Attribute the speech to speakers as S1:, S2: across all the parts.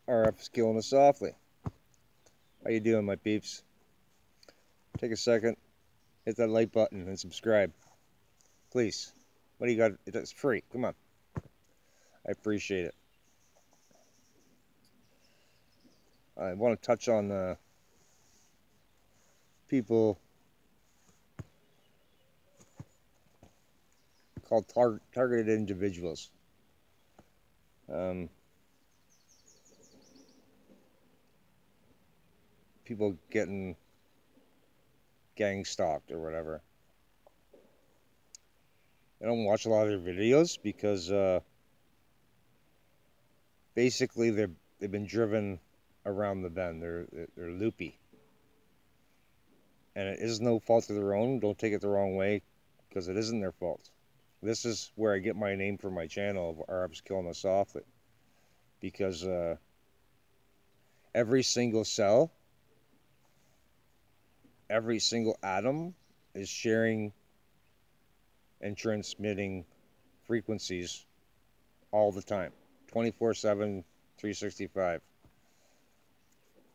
S1: RF's killing us softly. How you doing, my peeps? Take a second, hit that like button and subscribe, please. What do you got? It's free. Come on. I appreciate it. I want to touch on people called targeted individuals. People getting gang stalked or whatever. I don't watch a lot of their videos because basically they've been driven around the bend. They're loopy, and it is no fault of their own. Don't take it the wrong way, because it isn't their fault. This is where I get my name for my channel of Arabs Killing Us Softly, because every single cell, every single atom is sharing and transmitting frequencies all the time, 24/7, 365,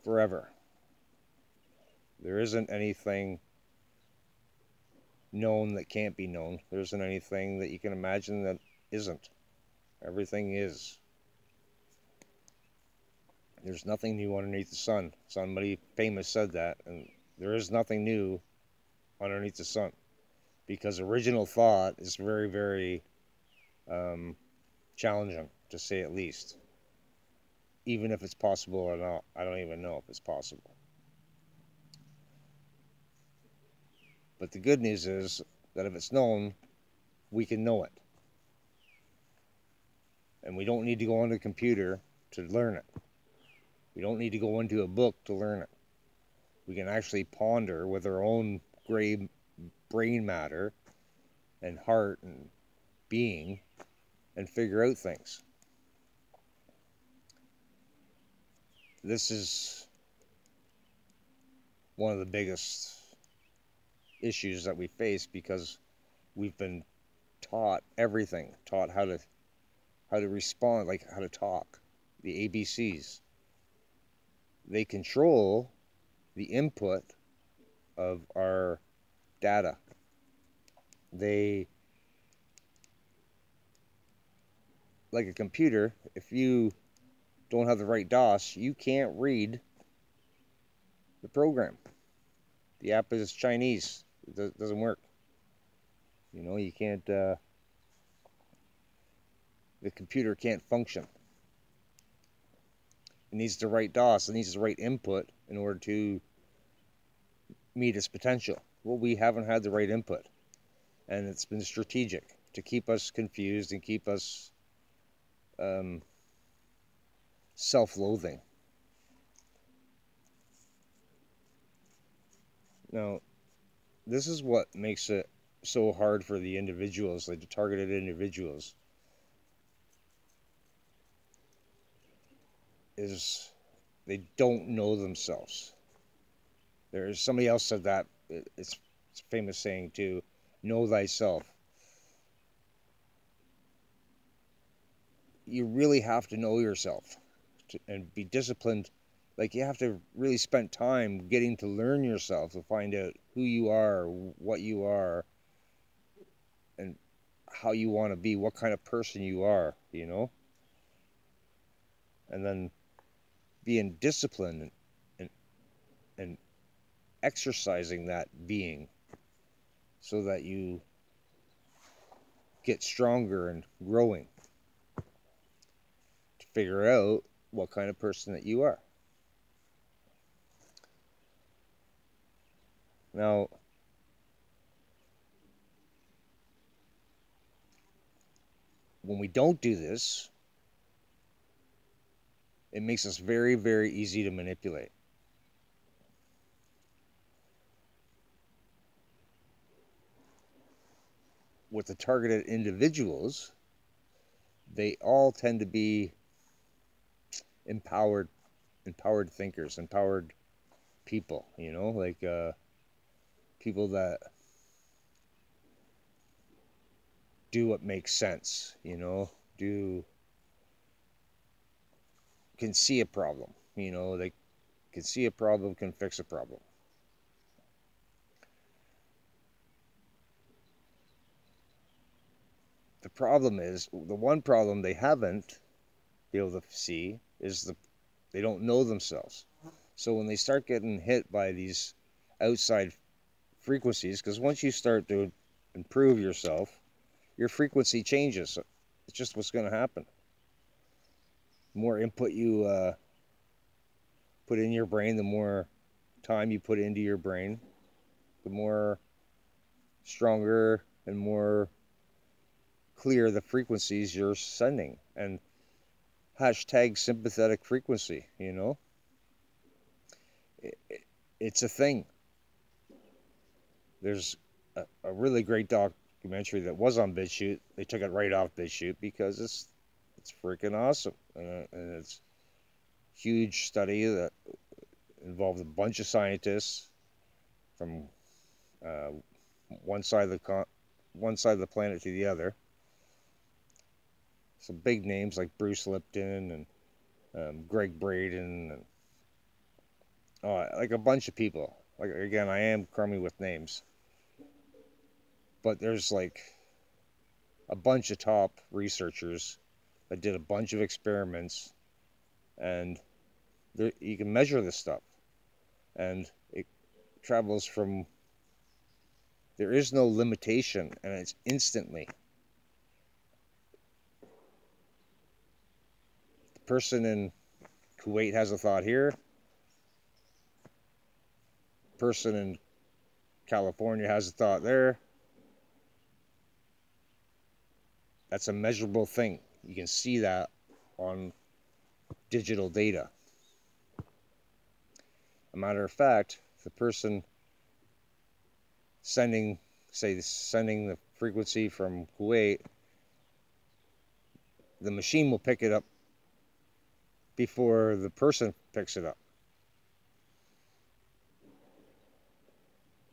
S1: forever. There isn't anything known that can't be known. There isn't anything that you can imagine that isn't. Everything is. There's nothing new underneath the sun. Somebody famous said that, and there is nothing new underneath the sun, because original thought is very, very challenging, to say at least. Even if it's possible or not, I don't even know if it's possible. But the good news is that if it's known, we can know it. And we don't need to go on the computer to learn it. We don't need to go into a book to learn it. We can actually ponder with our own gray brain matter and heart and being and figure out things. This is one of the biggest issues that we face, because we've been taught everything, taught how to respond, like how to talk, the ABCs. They control the input of our data. They, like a computer, if you don't have the right DOS, you can't read the program. The app is Chinese. It doesn't work. You know, you can't, the computer can't function. It needs the right DOS, it needs the right input in order to meet its potential. Well, we haven't had the right input, and it's been strategic to keep us confused and keep us self-loathing. Now, this is what makes it so hard for the individuals, like the targeted individuals, is they don't know themselves. There's somebody else said that, it's a famous saying too, know thyself. You really have to know yourself and be disciplined. Like, you have to really spend time getting to learn yourself, to find out who you are, what you are, and how you want to be, what kind of person you are, you know? And then being disciplined and exercising that being, so that you get stronger and growing to figure out what kind of person that you are. Now, when we don't do this, it makes us very, very easy to manipulate. With the targeted individuals, they all tend to be empowered thinkers, empowered people, you know, like people that do what makes sense, you know, do can see a problem. You know, they can see a problem, can fix a problem. The problem is, the one problem they haven't been able to see is they don't know themselves. So when they start getting hit by these outside frequencies, because once you start to improve yourself, your frequency changes. It's just what's going to happen. The more input you put in your brain, the more time you put into your brain, the more stronger and more clear the frequencies you're sending. And hashtag sympathetic frequency, you know, it's a thing. There's a really great documentary that was on BitChute. They took it right off BitChute because it's freaking awesome, and it's a huge study that involved a bunch of scientists from one side of the planet to the other. Some big names like Bruce Lipton and Greg Braden and like a bunch of people. Like, again, I am crummy with names, but there's like a bunch of top researchers that did a bunch of experiments, and you can measure this stuff, and it travels from, there is no limitation, and it's instantly. The person in Kuwait has a thought here, the person in California has a thought there. That's a measurable thing. You can see that on digital data. A matter of fact, the person sending the frequency from Kuwait, the machine will pick it up before the person picks it up.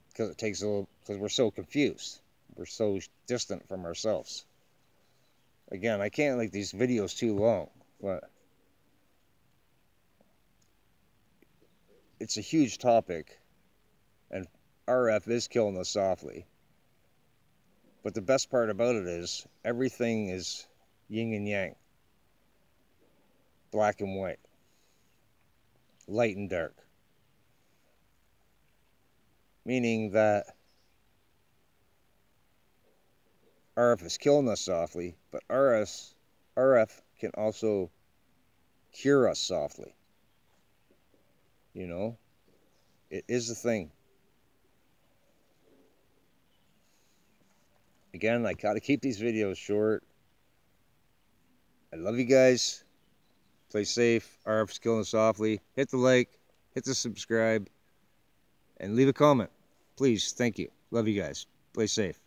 S1: Because it takes a little, because we're so confused. We're so distant from ourselves. Again, I can't make these videos too long, but it's a huge topic, and RF is killing us softly. But the best part about it is everything is yin and yang, black and white, light and dark. Meaning that RF is killing us softly, but RF can also cure us softly. You know, it is a thing. Again, I gotta keep these videos short. I love you guys. Play safe. RF's killing us softly. Hit the like, hit the subscribe, and leave a comment. Please, thank you. Love you guys. Play safe.